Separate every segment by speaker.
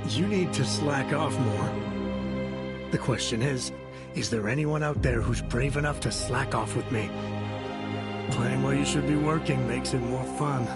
Speaker 1: You need to slack off more. The question is there anyone out there who's brave enough to slack off with me? Playing while you should be working makes it more fun.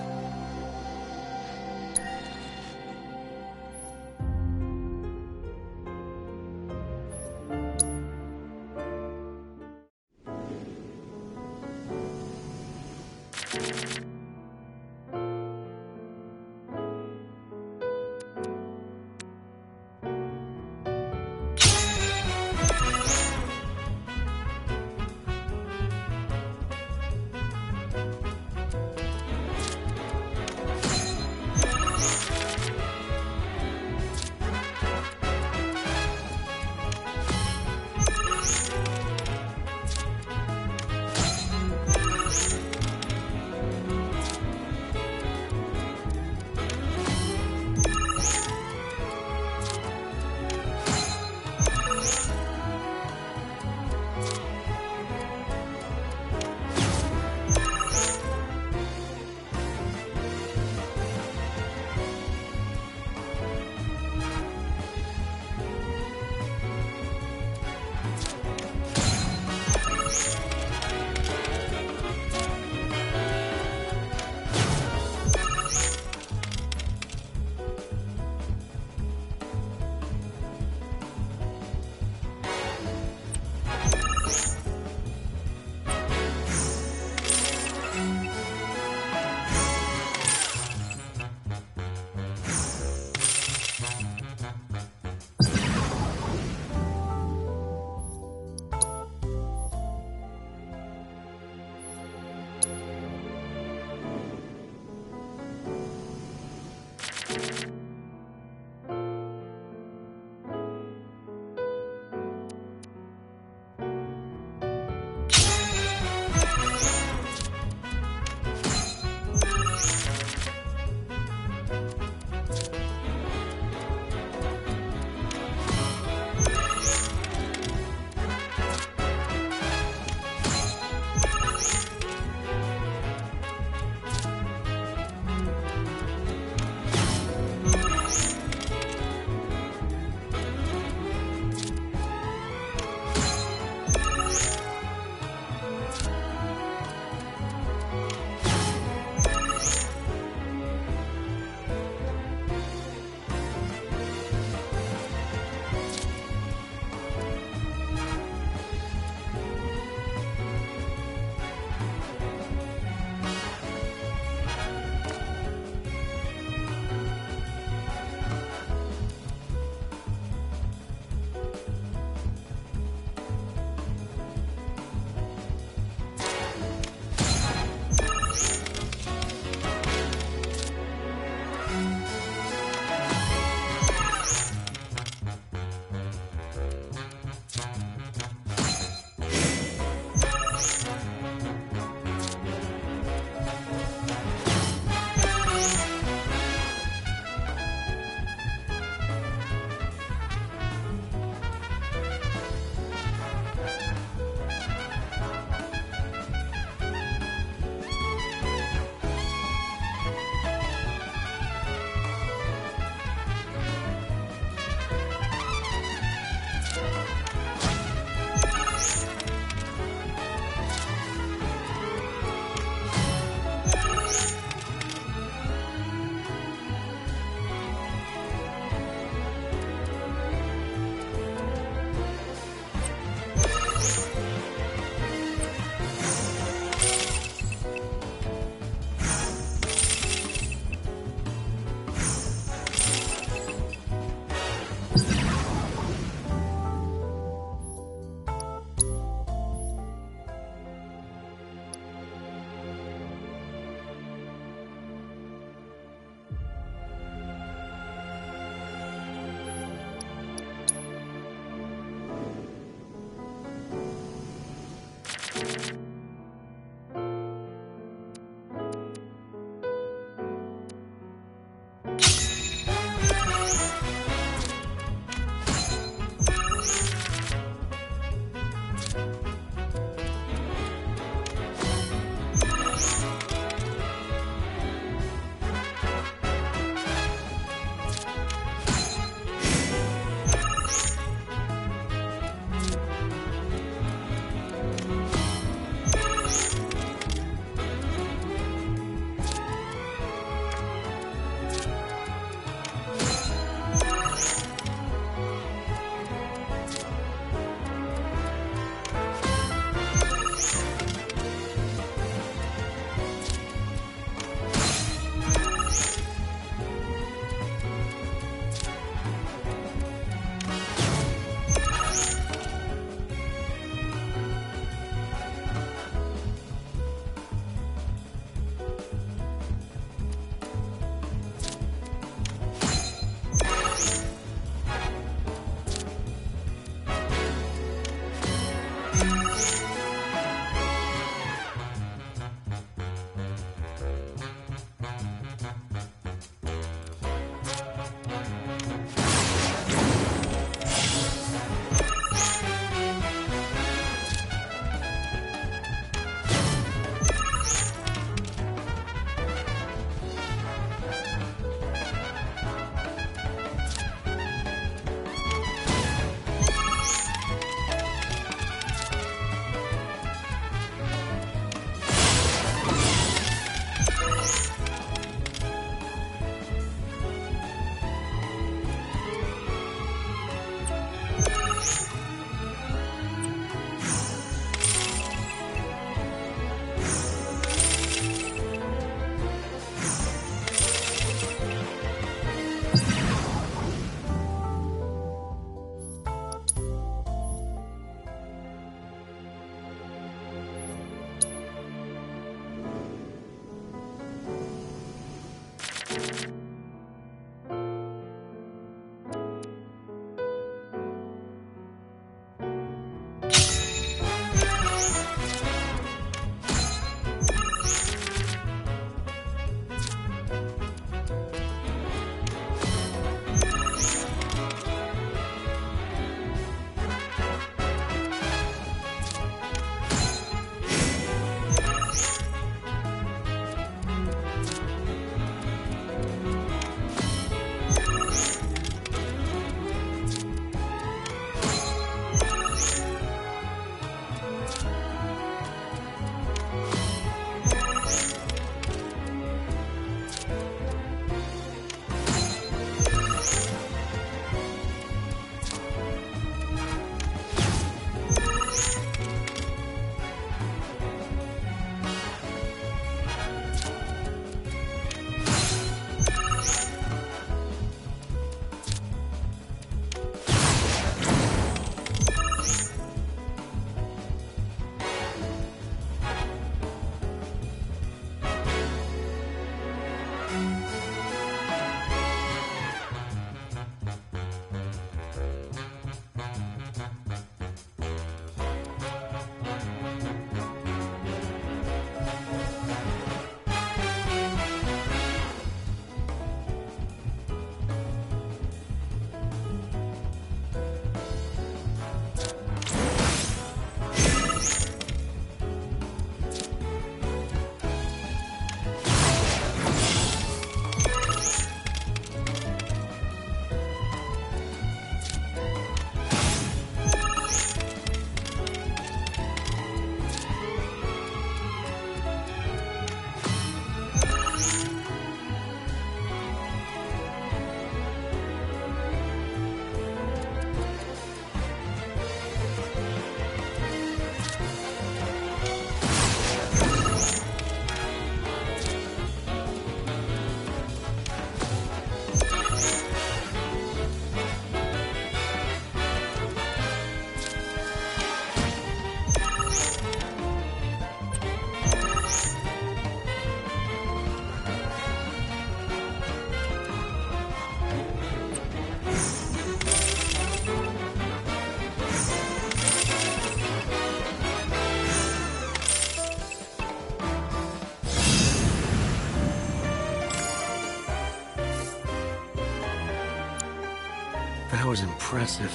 Speaker 1: That was impressive.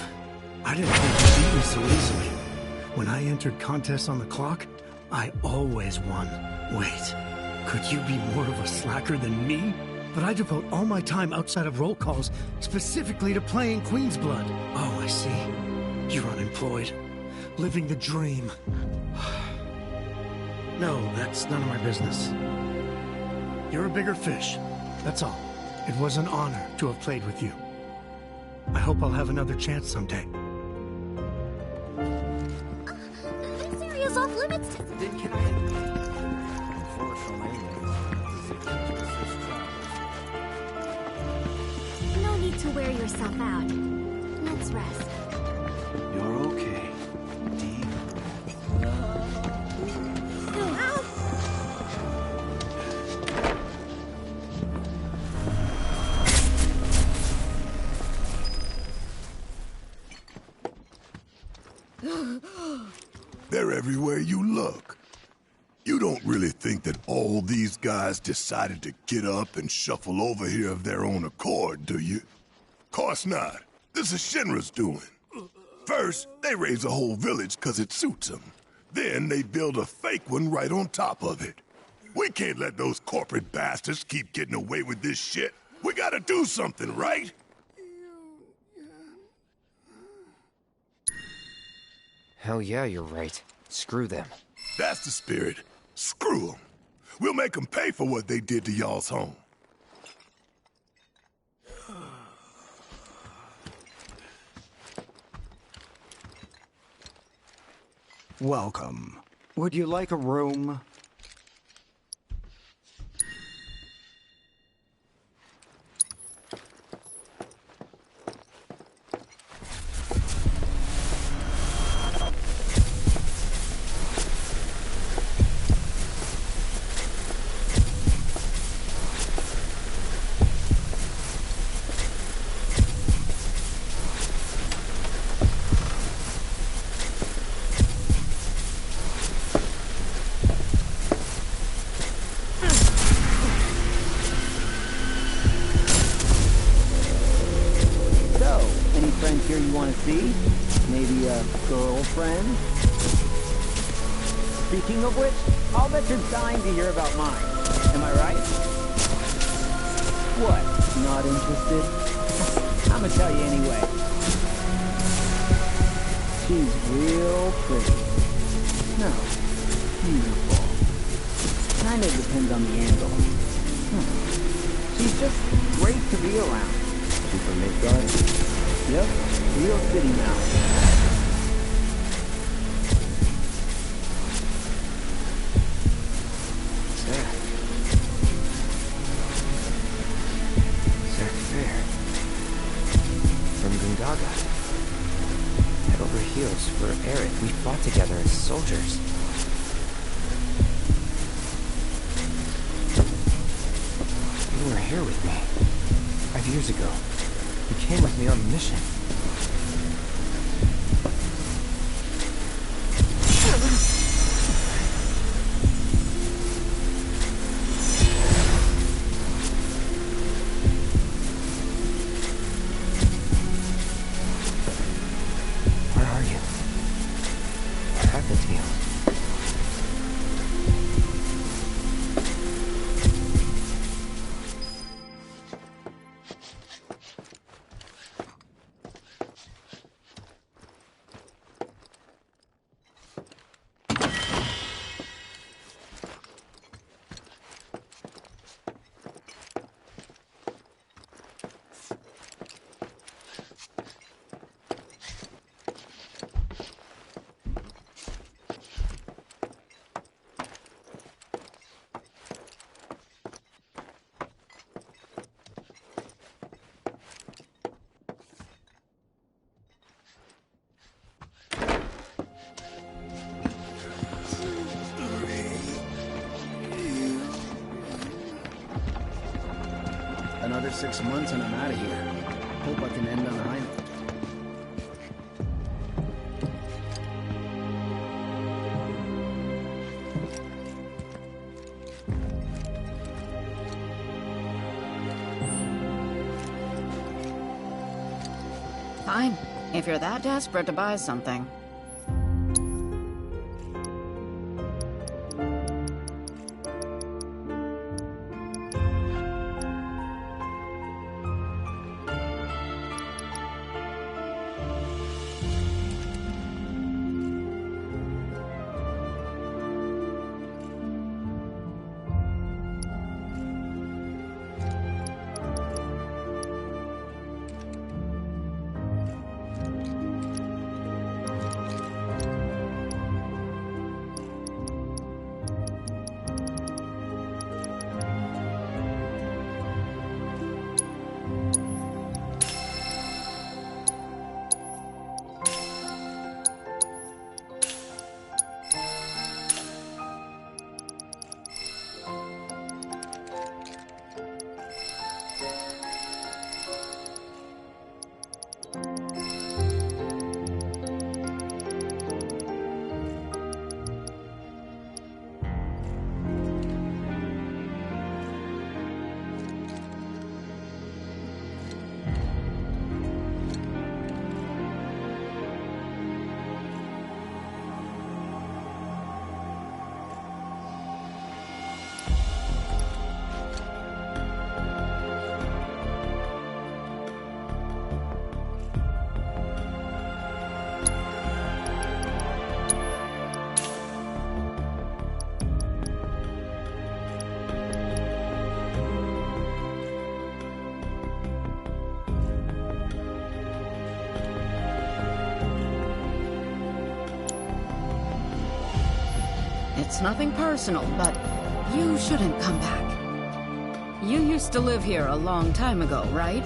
Speaker 1: I didn't think you'd beat me so easily. When I entered contests on the clock, I always won. Wait, could you be more of a slacker than me? But I devote all my time outside of roll calls specifically to playing Queen's Blood. Oh, I see. You're unemployed. Living the dream. No, that's none of my business. You're a bigger fish. That's all. It was an honor to have played with you. I hope I'll have another chance someday.
Speaker 2: This area's off limits to...
Speaker 3: Then can I...
Speaker 2: No need to wear yourself out. Let's rest.
Speaker 3: You're okay. Deep.
Speaker 4: They're everywhere you look. You don't really think that all these guys decided to get up and shuffle over here of their own accord, do you? Course not. This is Shinra's doing. First, they raise a whole village 'cause it suits them. Then they build a fake one right on top of it. We can't let those corporate bastards keep getting away with this shit. We gotta do something, right?
Speaker 3: Hell yeah, you're right. Screw them.
Speaker 4: That's the spirit. Screw them. We'll make them pay for what they did to y'all's home.
Speaker 5: Welcome. Would you like a room?
Speaker 6: Here you want to see? Maybe a girlfriend? Speaking of which, I'll bet you're dying to hear about mine. Am I right? What? Not interested? I'ma tell you anyway. She's real pretty. No, beautiful. Kinda depends on the angle. She's just great to be around. Super Midgard. Yep, real city now.
Speaker 3: Zack. Zack Fair. From Gungaga. Head over heels for Eric. We fought together as soldiers. You were here with me. 5 years ago. You came with me on the mission. Where are you? What happened to you?
Speaker 6: Another 6 months and I'm out of here. Hope I can end on a high note.
Speaker 7: Fine, if you're that desperate to buy something. It's nothing personal, but you shouldn't come back. You used to live here a long time ago, right?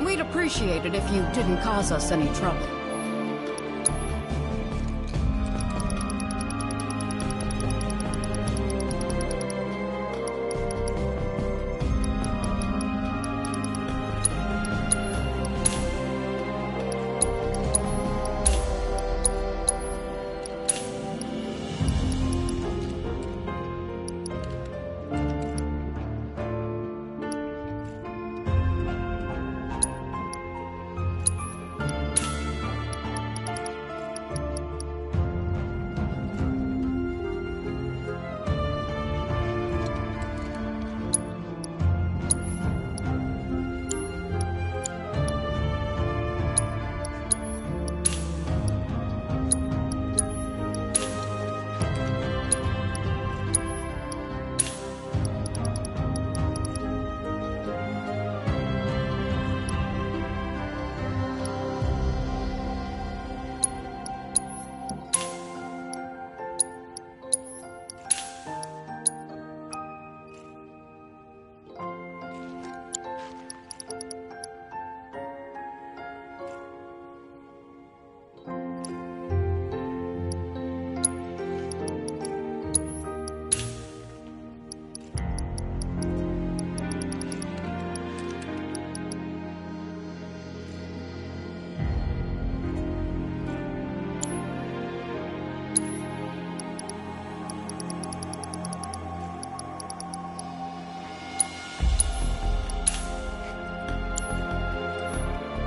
Speaker 7: We'd appreciate it if you didn't cause us any trouble.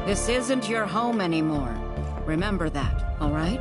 Speaker 7: This isn't your home anymore. Remember that, all right?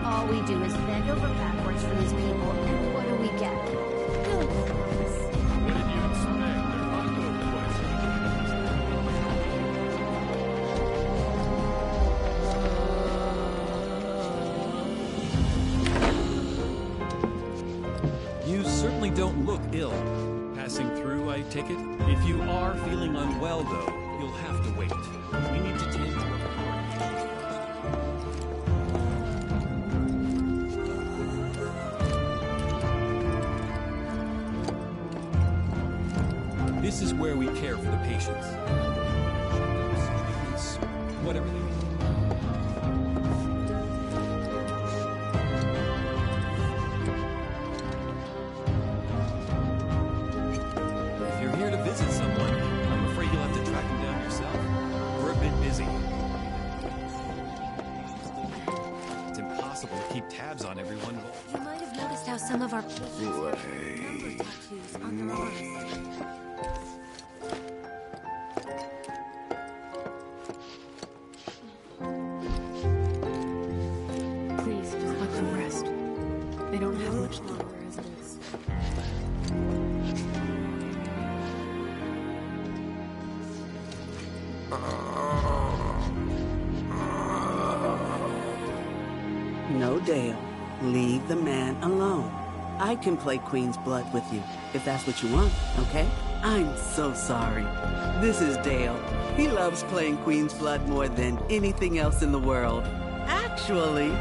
Speaker 2: All we do is bend over backwards for these people, and what do we get? Good things.
Speaker 8: What did you expect? They're not good places.
Speaker 9: You certainly don't look ill. Passing through, I take it? If you are feeling unwell, though, you'll have to wait. We need to tend to it. This is where we care for the patients. Treatments, whatever they need. If you're here to visit someone, I'm afraid you'll have to track them down yourself. We're a bit busy. It's impossible to keep tabs on everyone.
Speaker 2: You might have noticed how some of our patients have number tattoos on their arms.
Speaker 7: Please, just let them rest. They don't have much longer.
Speaker 10: No, Dale. Leave the man alone. I can play Queen's Blood with you, if that's what you want, okay? I'm so sorry. This is Dale. He loves playing Queen's Blood more than anything else in the world. Actually,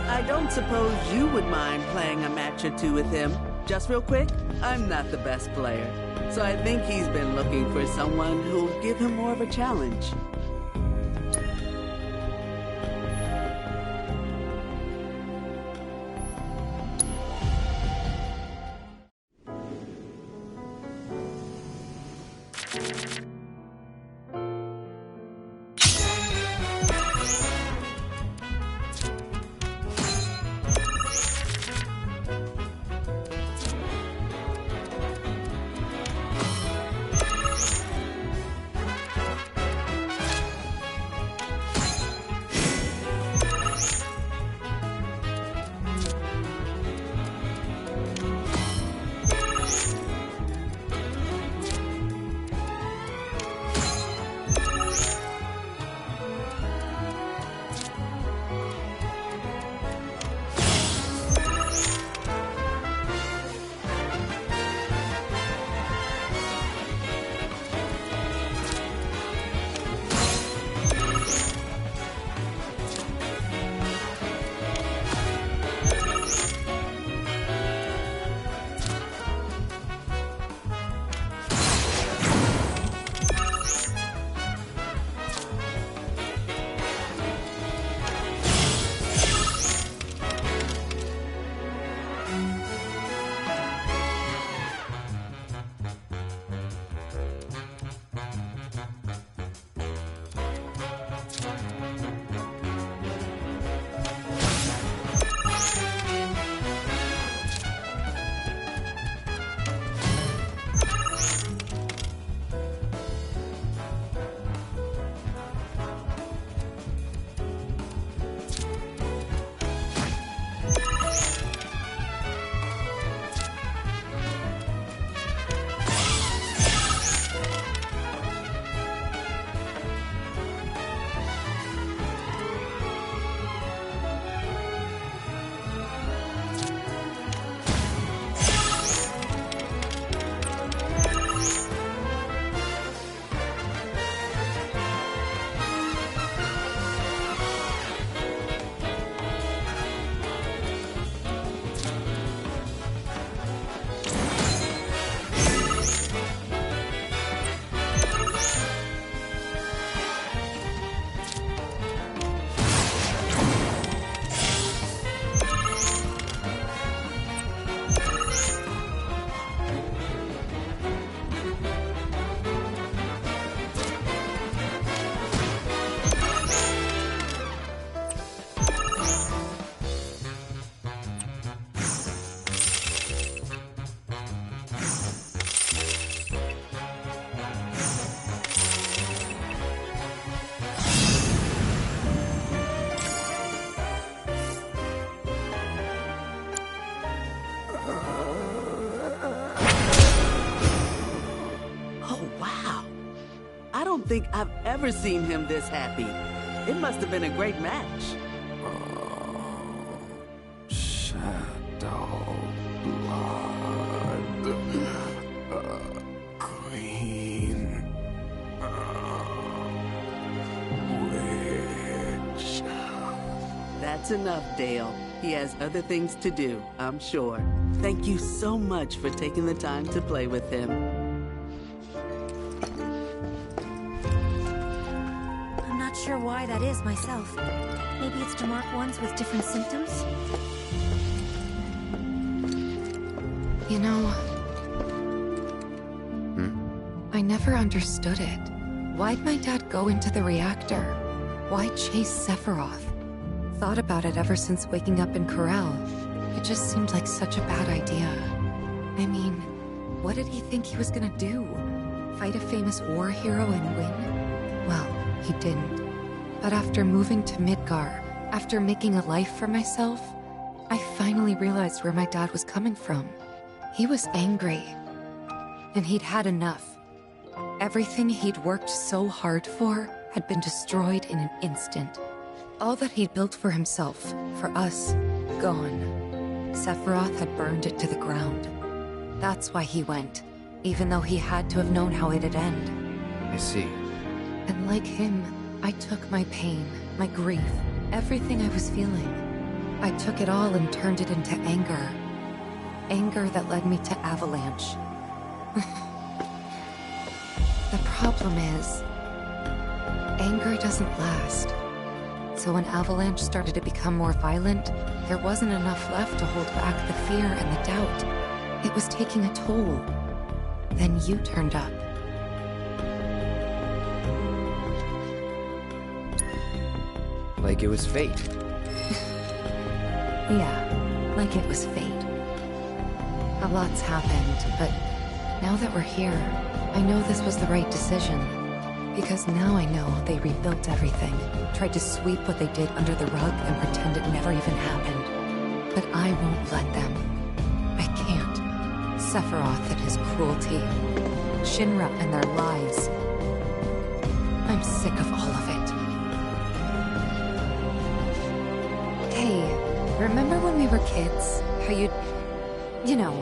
Speaker 10: I don't suppose you would mind playing a match or two with him. Just real quick, I'm not the best player, so I think he's been looking for someone who'll give him more of a challenge. Think I've ever seen him this happy. It must have been a great match.
Speaker 4: Shadow blood. Queen. Witch.
Speaker 10: That's enough, Dale. He has other things to do, I'm sure. Thank you so much for taking the time to play with him.
Speaker 2: not sure why that is myself. Maybe it's to mark ones with different symptoms?
Speaker 11: You know... I never understood it. Why'd my dad go into the reactor? Why chase Sephiroth? Thought about it ever since waking up in Corel. It just seemed like such a bad idea. I mean, what did he think he was gonna do? Fight a famous war hero and win? Well, he didn't. But after moving to Midgar, after making a life for myself, I finally realized where my dad was coming from. He was angry. And he'd had enough. Everything he'd worked so hard for had been destroyed in an instant. All that he'd built for himself, for us, gone. Sephiroth had burned it to the ground. That's why he went, even though he had to have known how it'd end.
Speaker 3: I see.
Speaker 11: And like him, I took my pain, my grief, everything I was feeling. I took it all and turned it into anger. Anger that led me to Avalanche. The problem is, anger doesn't last. So when Avalanche started to become more violent, there wasn't enough left to hold back the fear and the doubt. It was taking a toll. Then you turned up.
Speaker 3: Like it was fate.
Speaker 11: Yeah, like it was fate. A lot's happened, but now that we're here, I know this was the right decision. Because now I know they rebuilt everything, tried to sweep what they did under the rug and pretend it never even happened. But I won't let them. I can't. Sephiroth and his cruelty. Shinra and their lies. I'm sick of all of it. Hey, remember when we were kids? How you'd, you know,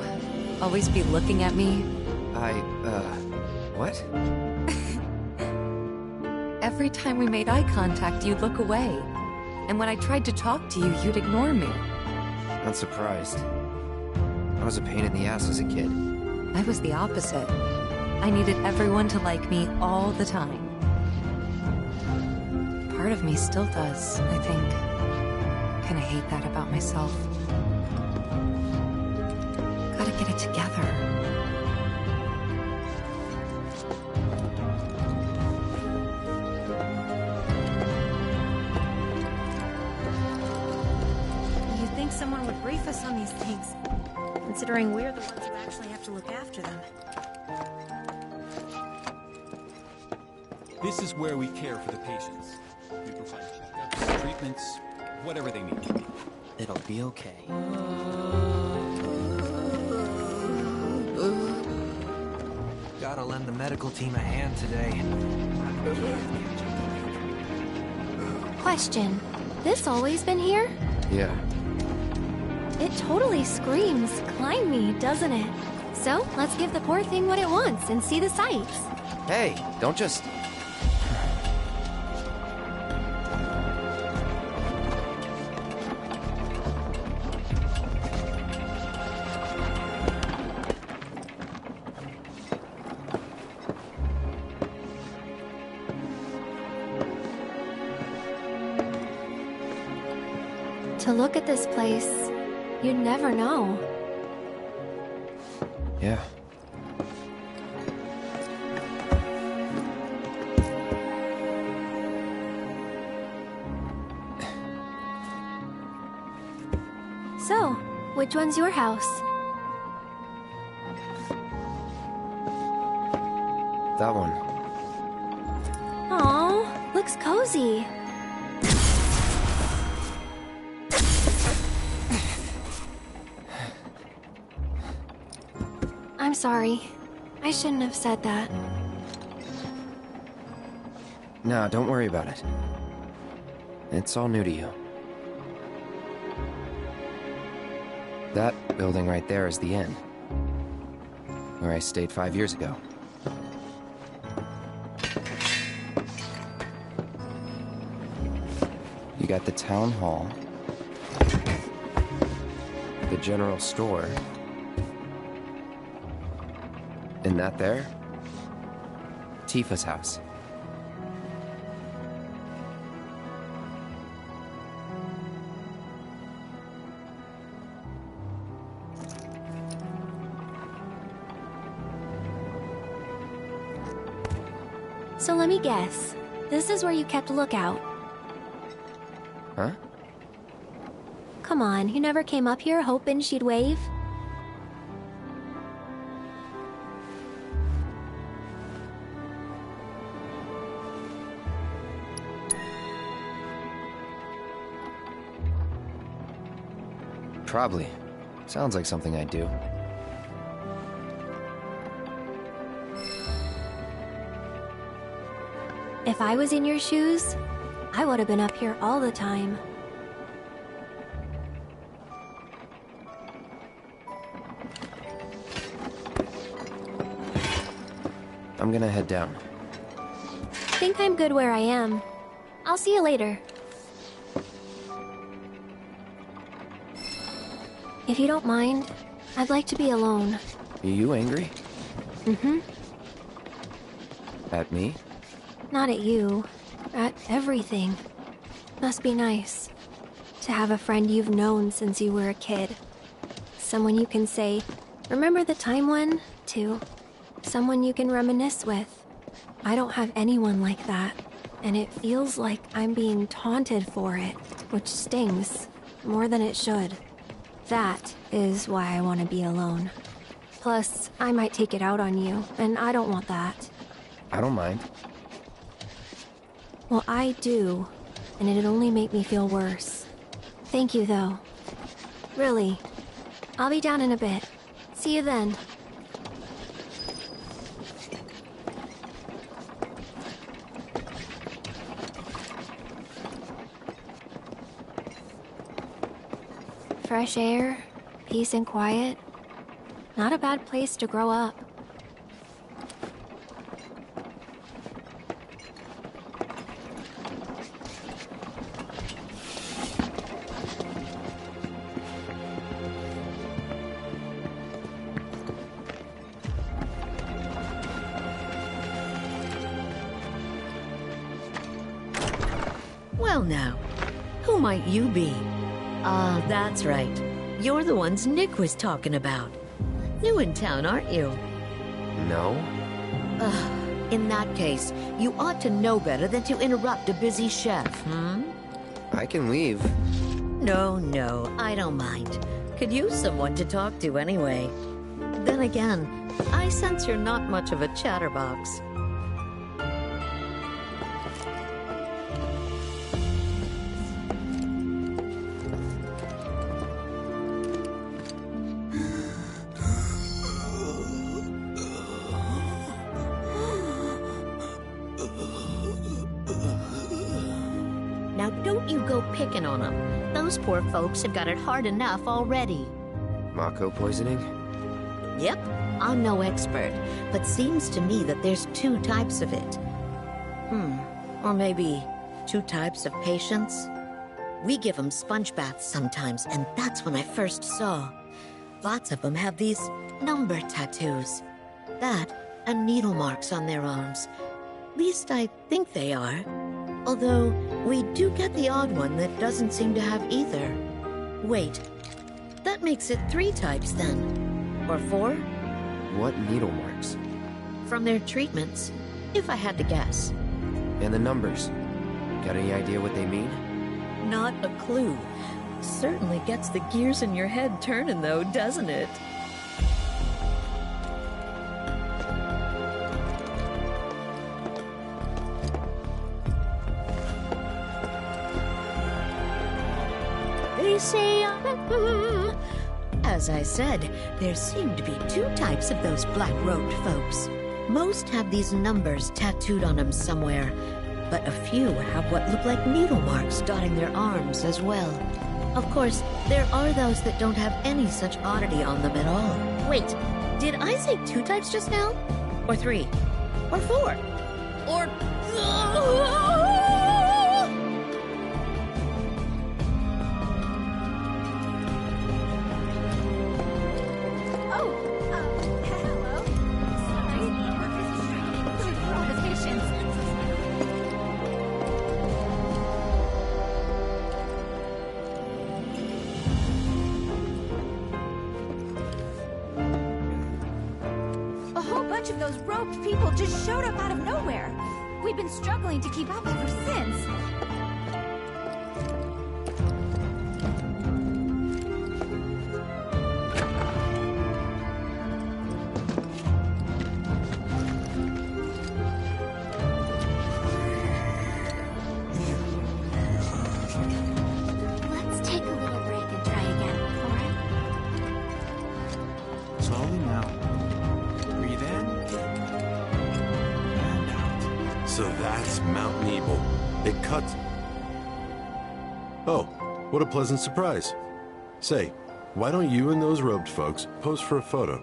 Speaker 11: always be looking at me?
Speaker 3: What?
Speaker 11: Every time we made eye contact, you'd look away. And when I tried to talk to you, you'd ignore me.
Speaker 3: Not surprised. I was a pain in the ass as a kid.
Speaker 11: I was the opposite. I needed everyone to like me all the time. Part of me still does, I think. Kinda hate that about myself. Gotta get it together.
Speaker 2: Someone would brief us on these things, considering we're the ones who actually have to look after them.
Speaker 9: This is where we care for the patients. We provide checkups, treatments, whatever they need.
Speaker 3: It'll be okay.
Speaker 12: Gotta lend the medical team a hand today.
Speaker 2: Question. This always been here?
Speaker 3: Yeah.
Speaker 2: It totally screams, climb me, doesn't it? So, let's give the poor thing what it wants and see the sights.
Speaker 3: Hey, don't just...
Speaker 2: To look at this place, you'd never know.
Speaker 3: Yeah.
Speaker 2: So, which one's your house?
Speaker 3: That one.
Speaker 2: Aw, looks cozy. I'm sorry. I shouldn't have said that.
Speaker 3: No, don't worry about it. It's all new to you. That building right there is the inn. Where I stayed 5 years ago. You got the town hall, the general store, and that there? Tifa's house.
Speaker 2: So let me guess. This is where you kept lookout.
Speaker 3: Huh?
Speaker 2: Come on, you never came up here hoping she'd wave?
Speaker 3: Probably. Sounds like something I'd do.
Speaker 2: If I was in your shoes, I would have been up here all the time.
Speaker 3: I'm gonna head down.
Speaker 2: Think I'm good where I am. I'll see you later. If you don't mind, I'd like to be alone.
Speaker 3: Are you angry?
Speaker 2: Mm-hmm.
Speaker 3: At me?
Speaker 2: Not at you. At everything. Must be nice. To have a friend you've known since you were a kid. Someone you can say, remember the time when? To. Someone you can reminisce with. I don't have anyone like that. And it feels like I'm being taunted for it. Which stings. More than it should. That is why I want to be alone. Plus, I might take it out on you, and I don't want that.
Speaker 3: I don't mind.
Speaker 2: Well, I do, and it'd only make me feel worse. Thank you, though. Really. I'll be down in a bit. See you then. Fresh air, peace and quiet. Not a bad place to grow up.
Speaker 13: Well now, who might you be? Ah, that's right. You're the ones Nick was talking about. New in town, aren't you?
Speaker 3: No.
Speaker 13: In that case, you ought to know better than to interrupt a busy chef,
Speaker 3: I can leave.
Speaker 13: No, I don't mind. Could use someone to talk to anyway. Then again, I sense you're not much of a chatterbox. Now don't you go picking on them. Those poor folks have got it hard enough already.
Speaker 3: Mako poisoning?
Speaker 13: Yep, I'm no expert, but seems to me that there's 2 types of it. Or maybe 2 types of patients? We give them sponge baths sometimes, and that's when I first saw. Lots of them have these number tattoos. That and needle marks on their arms. Least I think they are. Although, we do get the odd one that doesn't seem to have either. Wait, that makes it 3 types then. Or 4?
Speaker 3: What needle marks?
Speaker 13: From their treatments, if I had to guess.
Speaker 3: And the numbers? Got any idea what they mean?
Speaker 13: Not a clue. Certainly gets the gears in your head turning though, doesn't it? They say As I said, there seem to be 2 types of those black-robed folks. Most have these numbers tattooed on them somewhere, but a few have what look like needle marks dotting their arms as well. Of course, there are those that don't have any such oddity on them at all. Wait, did I say 2 types just now? Or 3? Or 4? Or...
Speaker 14: Of those robed people just showed up out of nowhere. We've been struggling to keep up ever since.
Speaker 2: Let's take a little break and try again, alright?
Speaker 5: Slowly now. Breathe in. And out.
Speaker 15: So that's Mount Nebel. It cuts... Oh, what a pleasant surprise. Say, why don't you and those robed folks pose for a photo?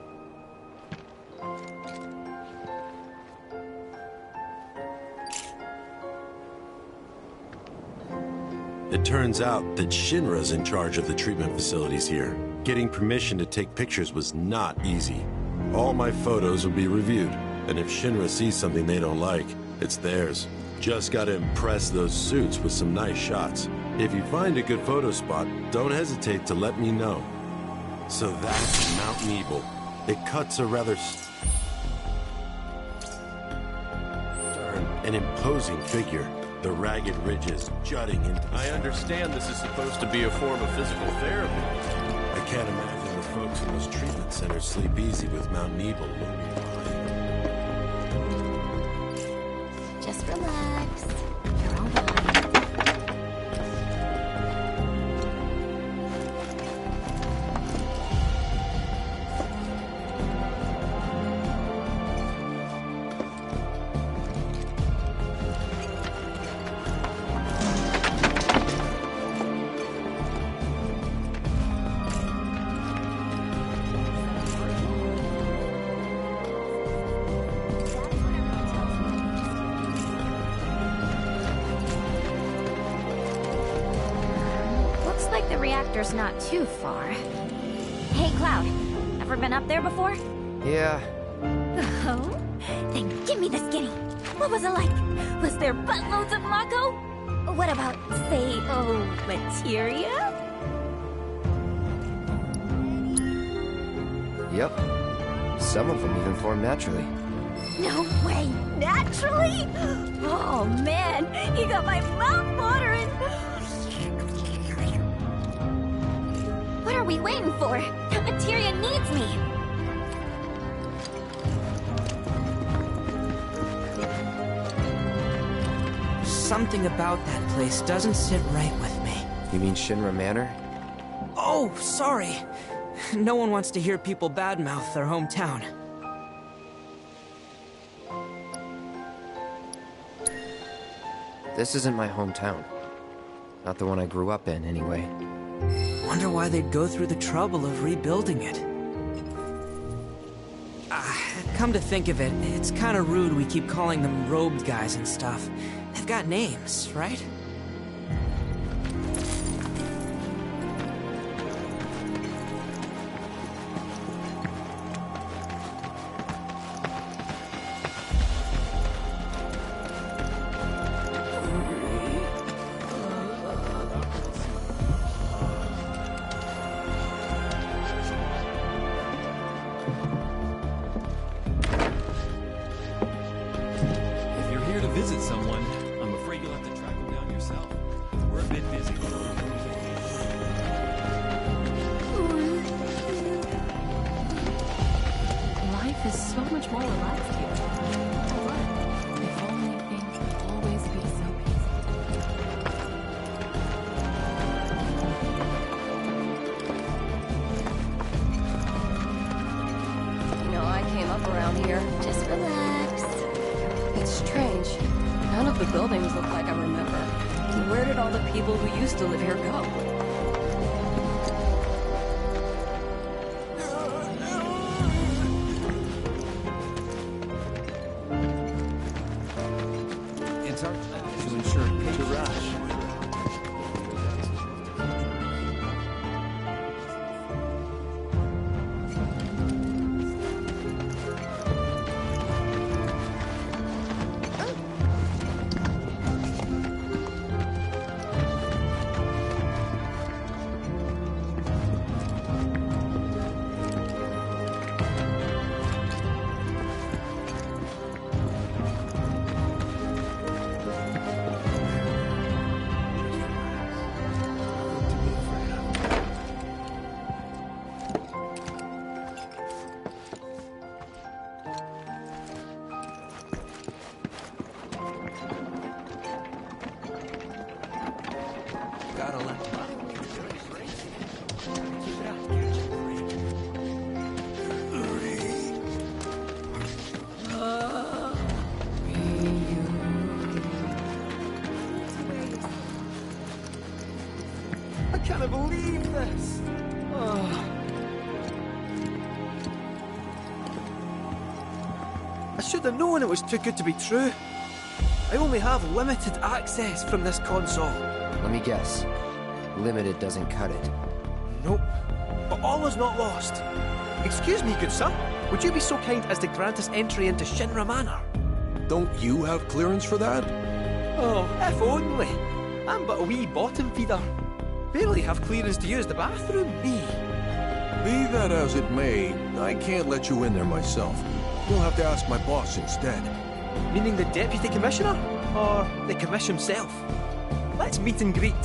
Speaker 15: It turns out that Shinra's in charge of the treatment facilities here. Getting permission to take pictures was not easy. All my photos will be reviewed, and if Shinra sees something they don't like, it's theirs. Just gotta impress those suits with some nice shots. If you find a good photo spot, don't hesitate to let me know. So that's Mount Nebel. It cuts a rather stern and imposing figure. The ragged ridges jutting into...
Speaker 9: I understand this is supposed to be a form of physical therapy.
Speaker 15: I can't imagine the folks in those treatment centers sleep easy with Mount Nebel looming behind.
Speaker 2: Just relax. You're all right.
Speaker 14: Looks like the reactor's not too far. Hey, Cloud. Ever been up there before?
Speaker 3: Yeah,
Speaker 14: Oh? Then give me the skinny. What was it like? Was there buttloads of Mako? What about, say, materia?
Speaker 3: yep. Some of them even form naturally.
Speaker 14: No way! Naturally? Oh man, you got my mouth watering! What are we waiting for? That materia needs me!
Speaker 12: Something about that place doesn't sit right with me.
Speaker 3: You mean Shinra Manor?
Speaker 12: Oh, sorry. No one wants to hear people badmouth their hometown.
Speaker 3: This isn't my hometown. Not the one I grew up in, anyway.
Speaker 12: Wonder why they'd go through the trouble of rebuilding it. Come to think of it, it's kind of rude we keep calling them robed guys and stuff. They've got names, right?
Speaker 9: If you're here to visit someone, I'm afraid you'll have to track them down yourself. We're a bit busy.
Speaker 11: Life is so much more relaxed here. If only things would always be so peaceful.
Speaker 16: You know, I came up around here.
Speaker 2: Just relax.
Speaker 16: It's strange. None of the buildings look like I remember. Where did all the people who used to live here go?
Speaker 5: It's our job to ensure to rush.
Speaker 17: can't believe this. Oh. I should have known it was too good to be true. I only have limited access from this console.
Speaker 3: Let me guess. Limited doesn't cut it.
Speaker 17: Nope. But all is not lost. Excuse me, good sir. Would you be so kind as to grant us entry into Shinra Manor?
Speaker 18: Don't you have clearance for that?
Speaker 17: Oh, if only. I'm but a wee bottom feeder. Barely have clearance to use the bathroom, me.
Speaker 18: Be that as it may, I can't let you in there myself. You'll have to ask my boss instead.
Speaker 17: Meaning the Deputy Commissioner? Or the Commish himself? Let's meet and greet.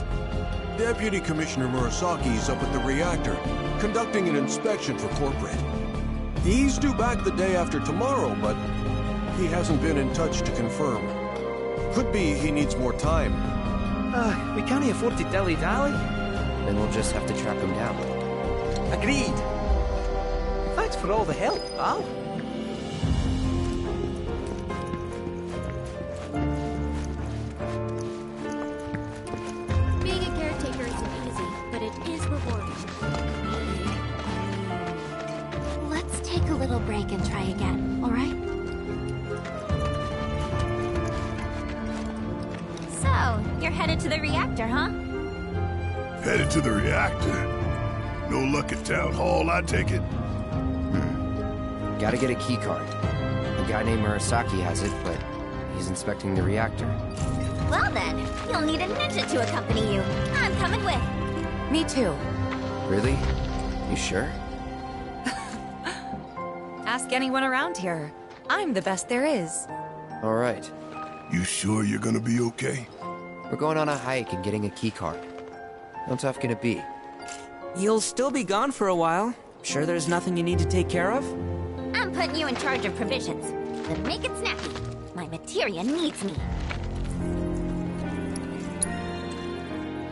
Speaker 18: Deputy Commissioner Murasaki's up at the reactor, conducting an inspection for corporate. He's due back the day after tomorrow, but he hasn't been in touch to confirm. Could be he needs more time.
Speaker 17: We can't afford to dilly-dally.
Speaker 3: Then we'll just have to track him down.
Speaker 17: Agreed. Thanks for all the help, pal.
Speaker 2: Being a caretaker isn't easy, but it is rewarding. Let's take a little break and try again, alright?
Speaker 14: So, you're headed to the reactor, huh?
Speaker 4: Headed to the reactor? No luck at Town Hall, I take it?
Speaker 3: Gotta get a key card. A guy named Murasaki has it, but he's inspecting the reactor.
Speaker 14: Well then, you'll need a ninja to accompany you. I'm coming with.
Speaker 11: Me too.
Speaker 3: Really? You sure?
Speaker 11: Ask anyone around here. I'm the best there is.
Speaker 3: All right.
Speaker 4: You sure you're gonna be okay?
Speaker 3: We're going on a hike and getting a key card. How tough can it be?
Speaker 12: You'll still be gone for a while. Sure there's nothing you need to take care of?
Speaker 14: I'm putting you in charge of provisions. Then make it snappy. My materia needs me.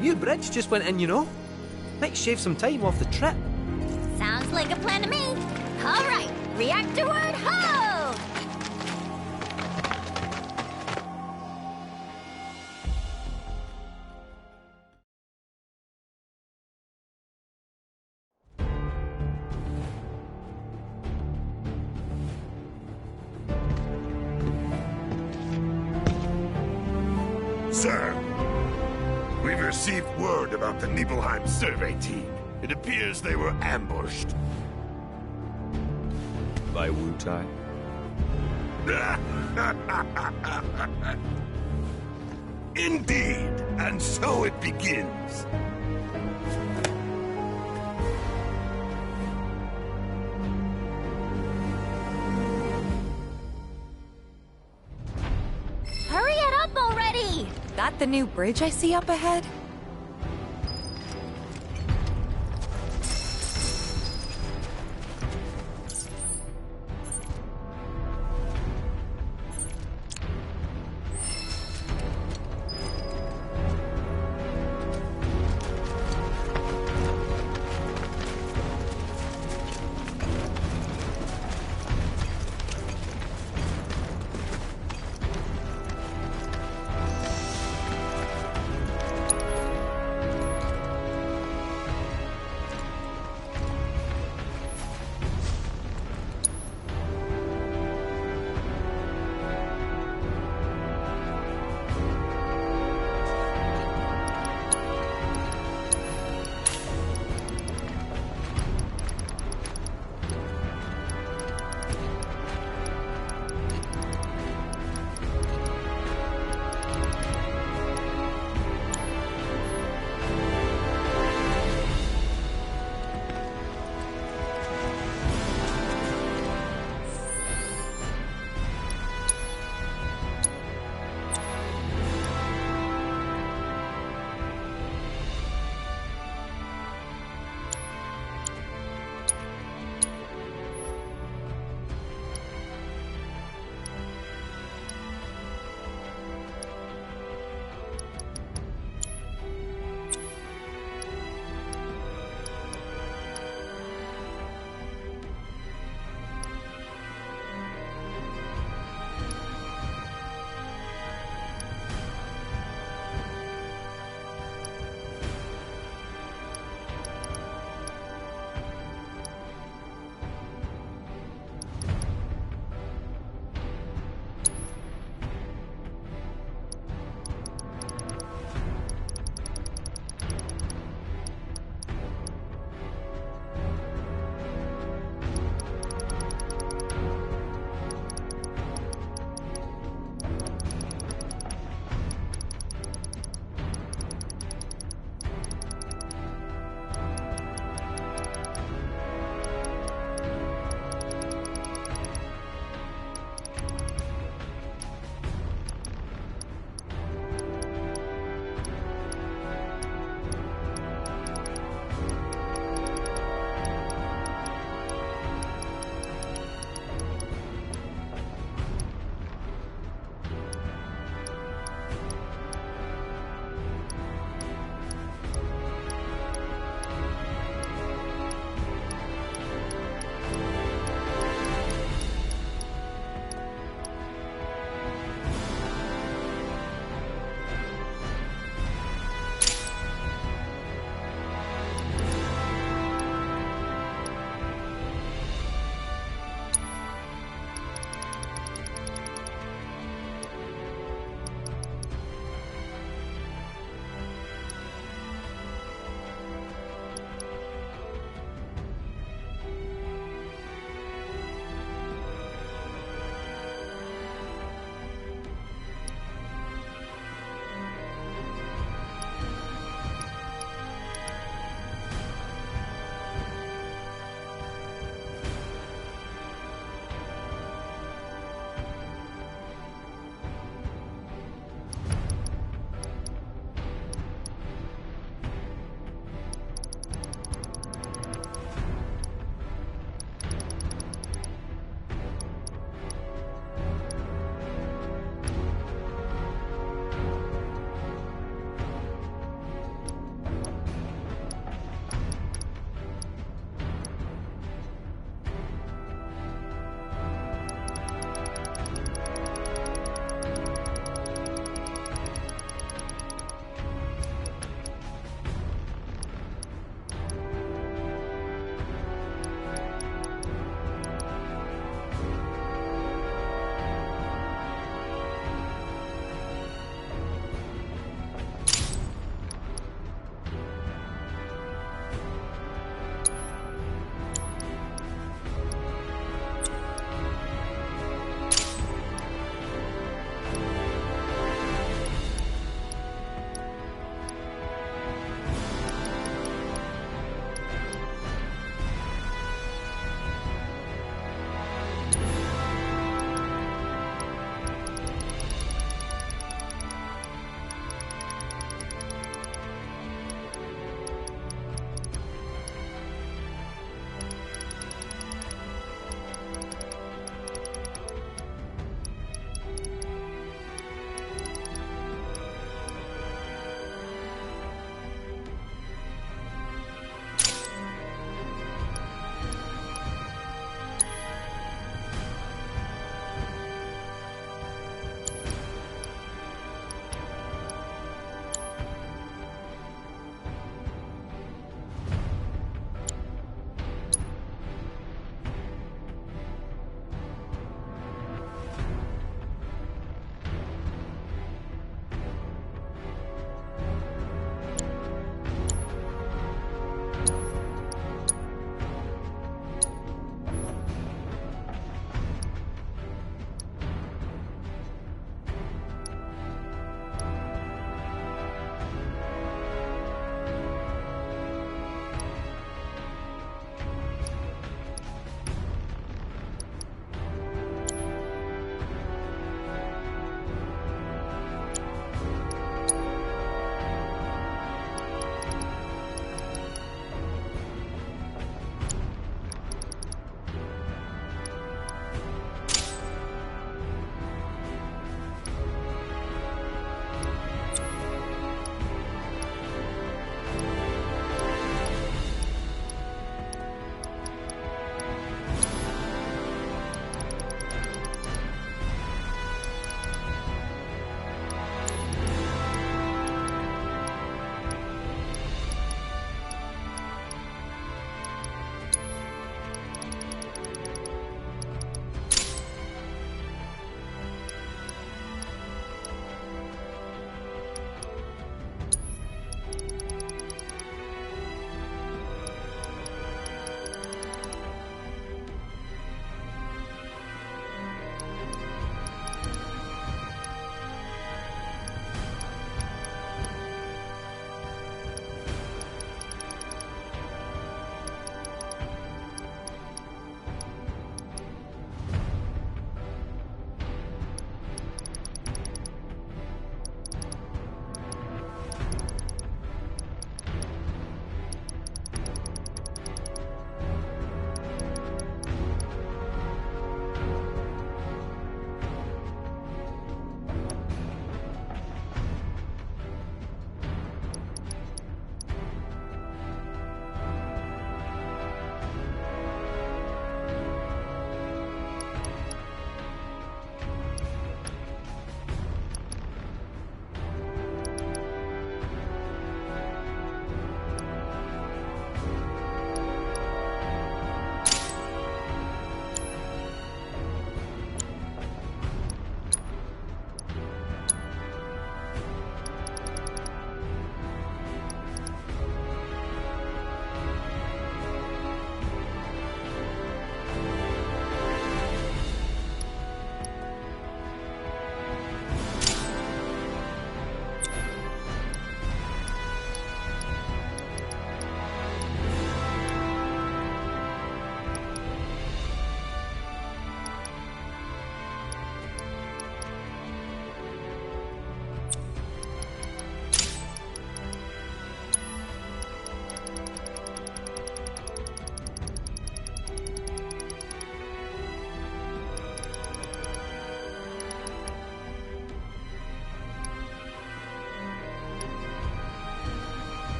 Speaker 17: New bridge just went in, you know. Might shave some time off the trip.
Speaker 14: Sounds like a plan to me. All right, reactorward ho!
Speaker 4: Sir, we've received word about the Nibelheim survey team. It appears they were ambushed.
Speaker 8: By Wu-Tai?
Speaker 4: Indeed, and so it begins.
Speaker 14: Hurry it up already!
Speaker 11: That the new bridge I see up ahead?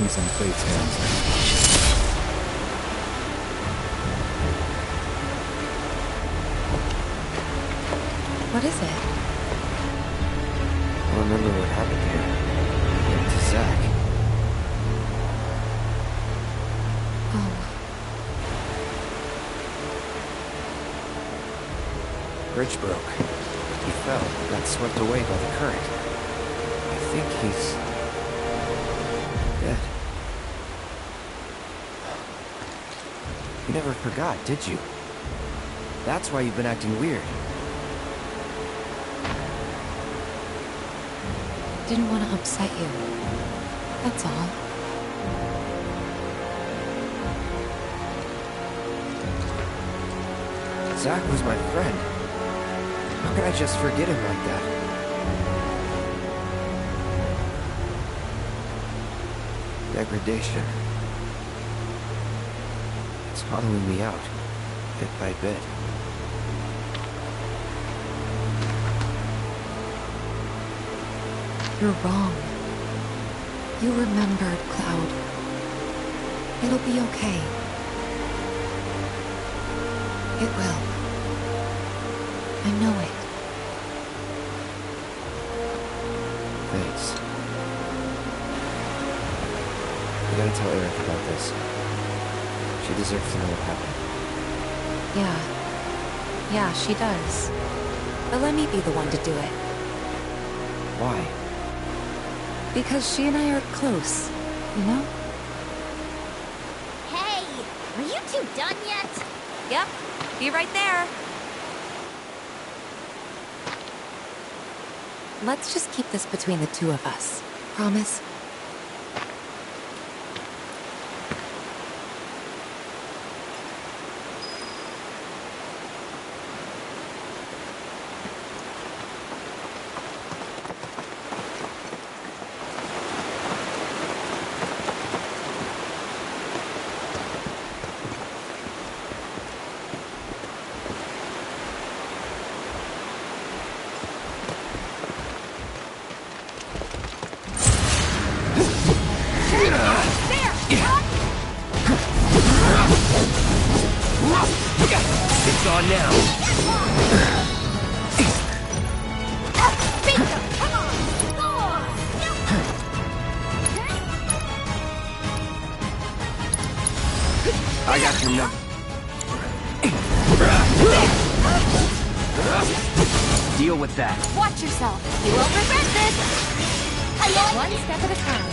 Speaker 19: business on Fate's hands.
Speaker 11: What is it?
Speaker 3: I remember what happened here. And to Zack.
Speaker 11: Oh.
Speaker 3: Bridge broke. He fell, got swept away by the current. I think he's... dead. You never forgot, did you? That's why you've been acting weird.
Speaker 11: Didn't want to upset you. That's all.
Speaker 3: Zack was my friend. How could I just forget him like that? Degradation. It's hollowing me out, bit by bit.
Speaker 11: You're wrong. You remembered, Cloud. It'll be okay. It will. I know it.
Speaker 3: Thanks. You gotta tell Eric about this. She deserves to know what happened.
Speaker 11: Yeah, she does. But let me be the one to do it.
Speaker 3: Why?
Speaker 11: Because she and I are close, you know?
Speaker 14: Hey! Are you two done yet?
Speaker 11: Yep. Be right there. Let's just keep this between the two of us. Promise?
Speaker 3: It's on now. I got your number. Deal with that.
Speaker 14: Watch yourself. You won't regret this. One step at a time.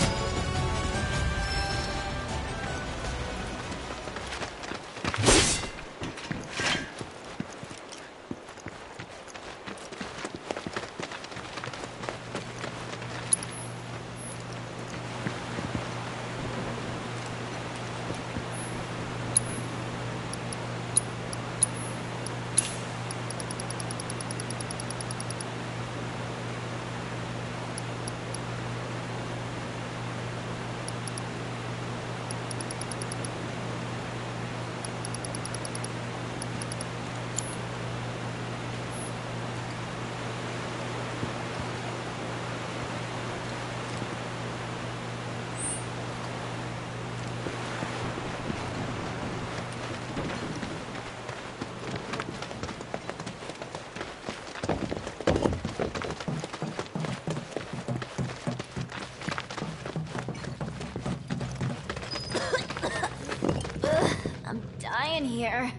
Speaker 14: In here.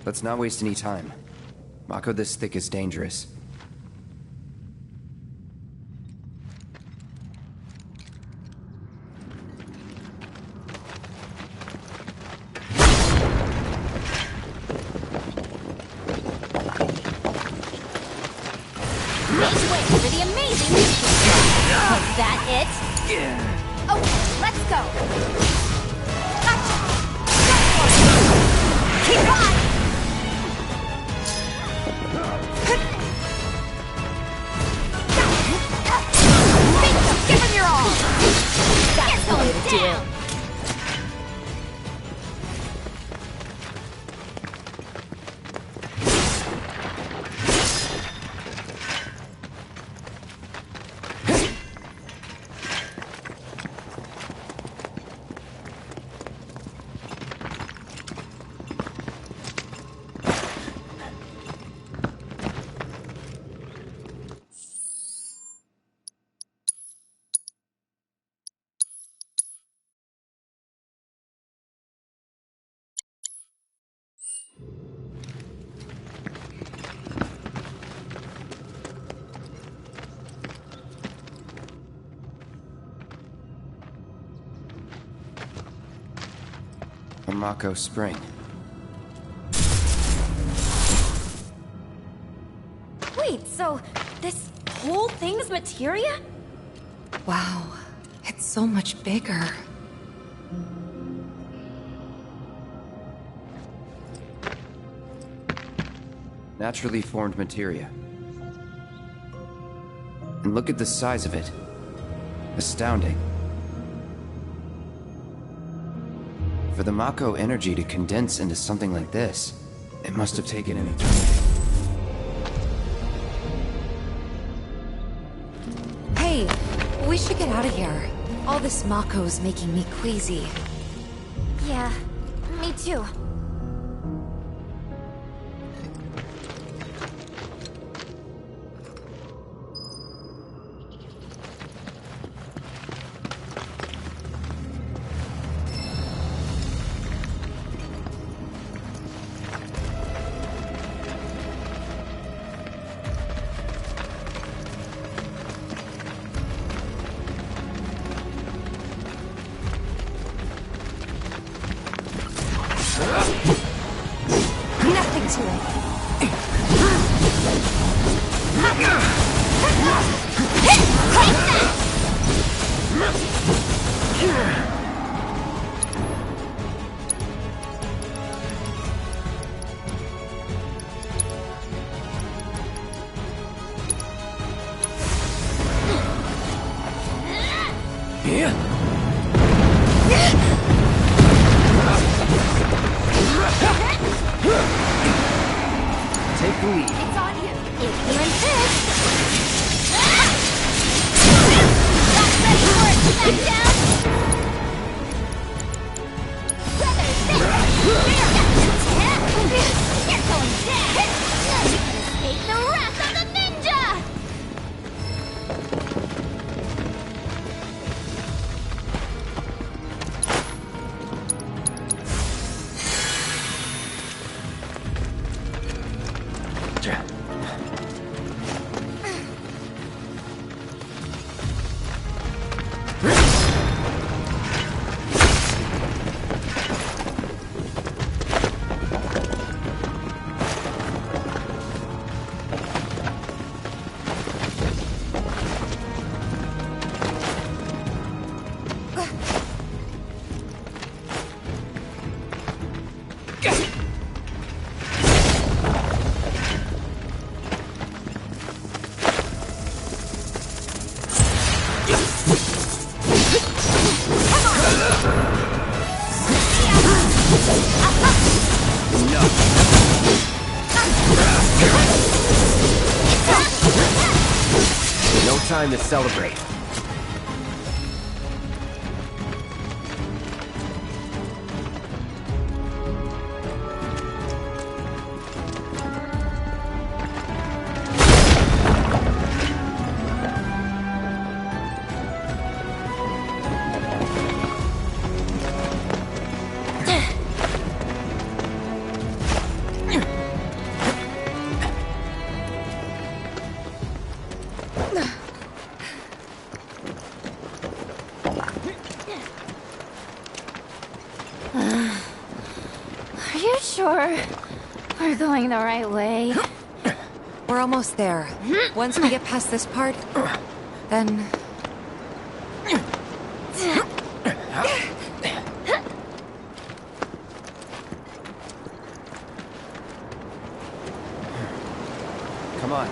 Speaker 3: Let's not waste any time. Mako this thick is dangerous.
Speaker 14: Make way for the amazing music. Was that it? Yeah. Okay, let's go. Gotcha. Keep on! Give him your all! That's the way to do it.
Speaker 3: Mako Spring.
Speaker 14: Wait, so this whole thing's materia?
Speaker 11: Wow, it's so much bigger.
Speaker 3: Naturally formed materia. And look at the size of it. Astounding. For the Mako energy to condense into something like this, it must have taken an eternity.
Speaker 11: Hey, we should get out of here. All this Mako's making me queasy.
Speaker 14: Yeah, me too.
Speaker 11: Nothing to it.
Speaker 3: Take the lead.
Speaker 14: It's on you. If you insist. Not ready for it, Smackdown! Brother, you're going down! You can escape the wrath of the ninja!
Speaker 3: No time to celebrate.
Speaker 14: Are you sure we're going the right way?
Speaker 11: We're almost there. Once we get past this part, then...
Speaker 3: Come on.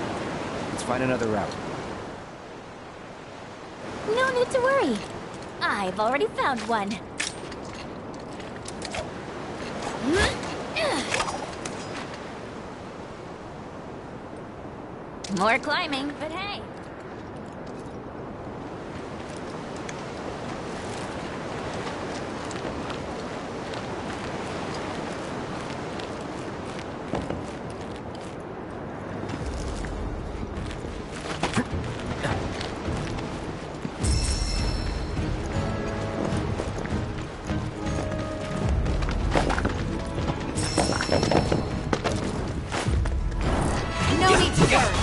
Speaker 3: Let's find another route.
Speaker 14: No need to worry. I've already found one. More climbing, but hey.
Speaker 11: No need to worry.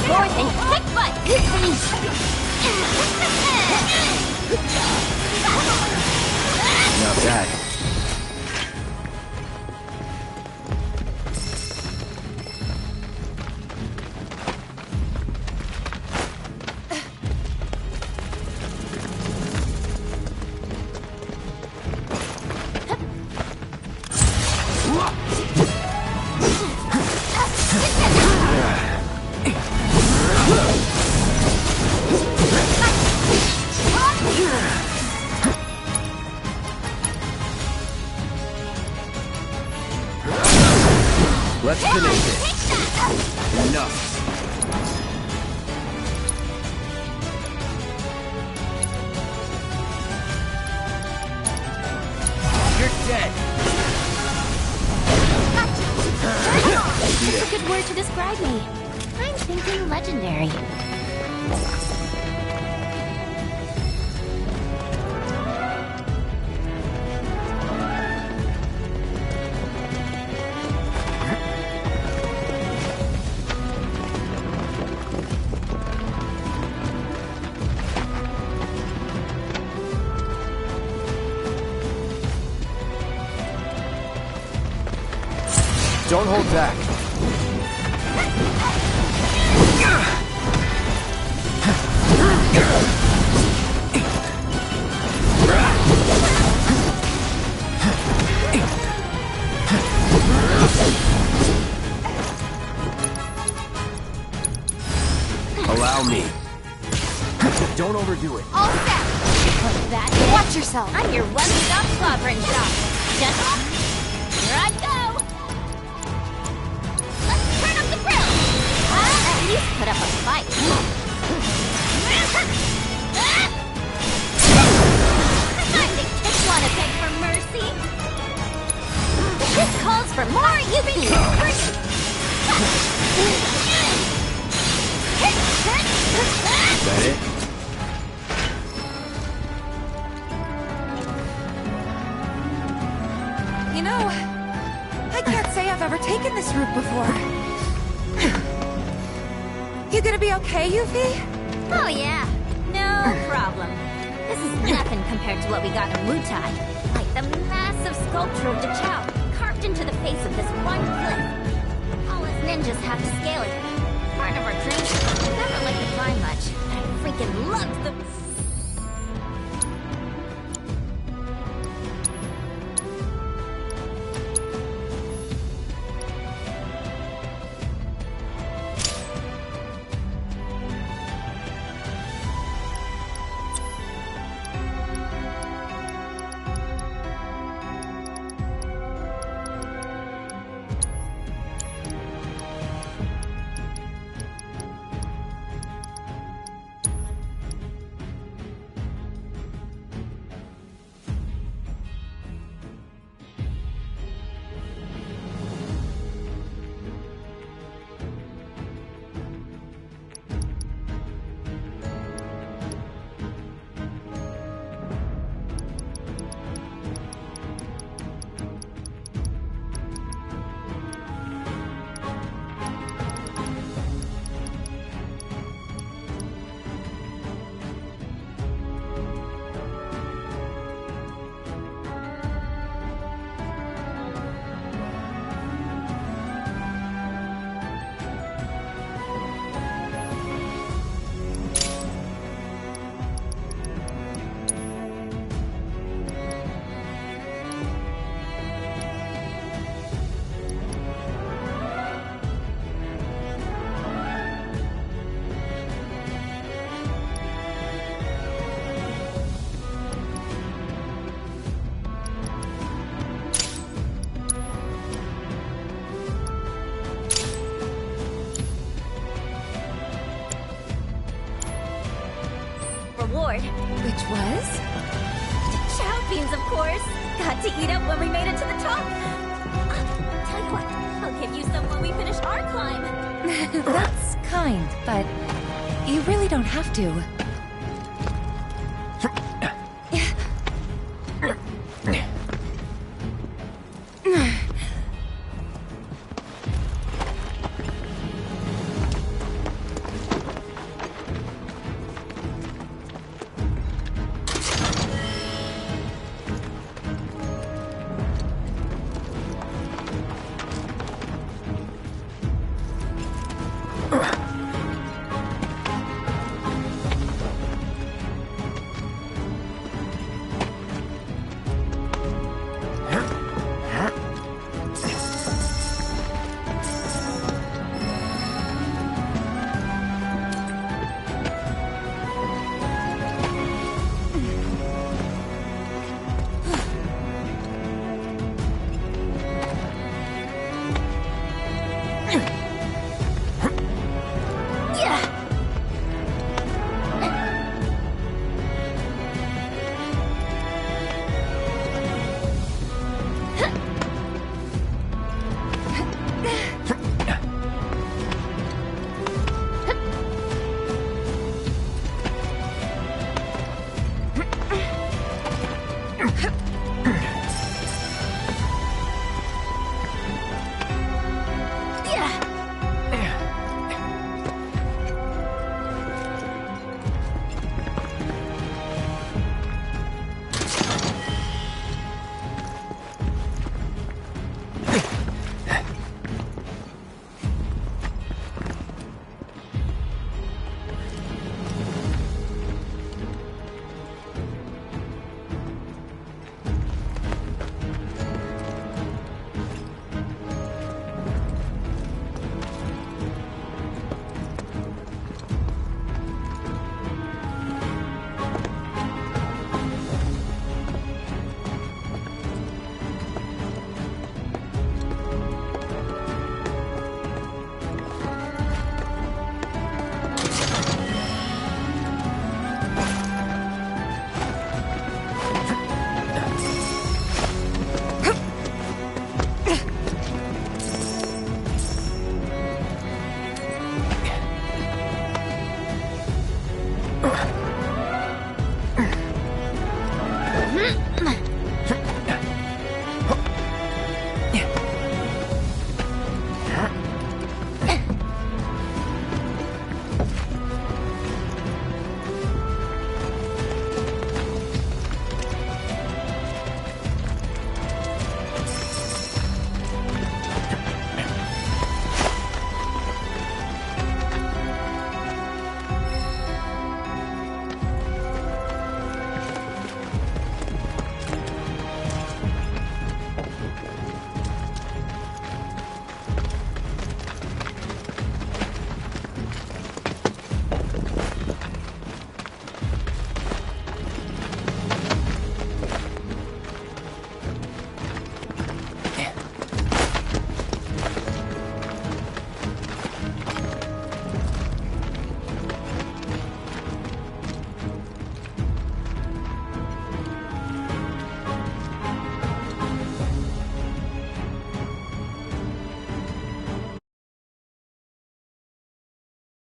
Speaker 14: forth and kick butt!
Speaker 3: Not bad. Let's finish this. Enough. You're dead.
Speaker 14: That's a good word to describe me. I'm thinking legendary.
Speaker 3: Don't hold back. Allow me. Don't overdo it.
Speaker 14: All set! Like that? Watch yourself! I'm your one-stop clobbering shop! Gentle? Here I go! Let's turn up the grill! At least put up a fight! Time to kick one a beg for mercy! This calls for more you
Speaker 3: Is that it?
Speaker 11: You know, I can't say I've ever taken this route before. You gonna be okay, Yuffie?
Speaker 14: Oh yeah, no problem. This is nothing compared to what we got in Wutai. Like the massive sculpture of Dachao, carved into the face of this one cliff. All us ninjas have to scale it. Part of our training. Never liked to climb much, but I freaking loved the... reward.
Speaker 11: Which was?
Speaker 14: Chow beans, of course. Got to eat up when we made it to the top. Tell you what, I'll give you some when we finish our climb.
Speaker 11: That's kind, but you really don't have to.
Speaker 1: Ugh.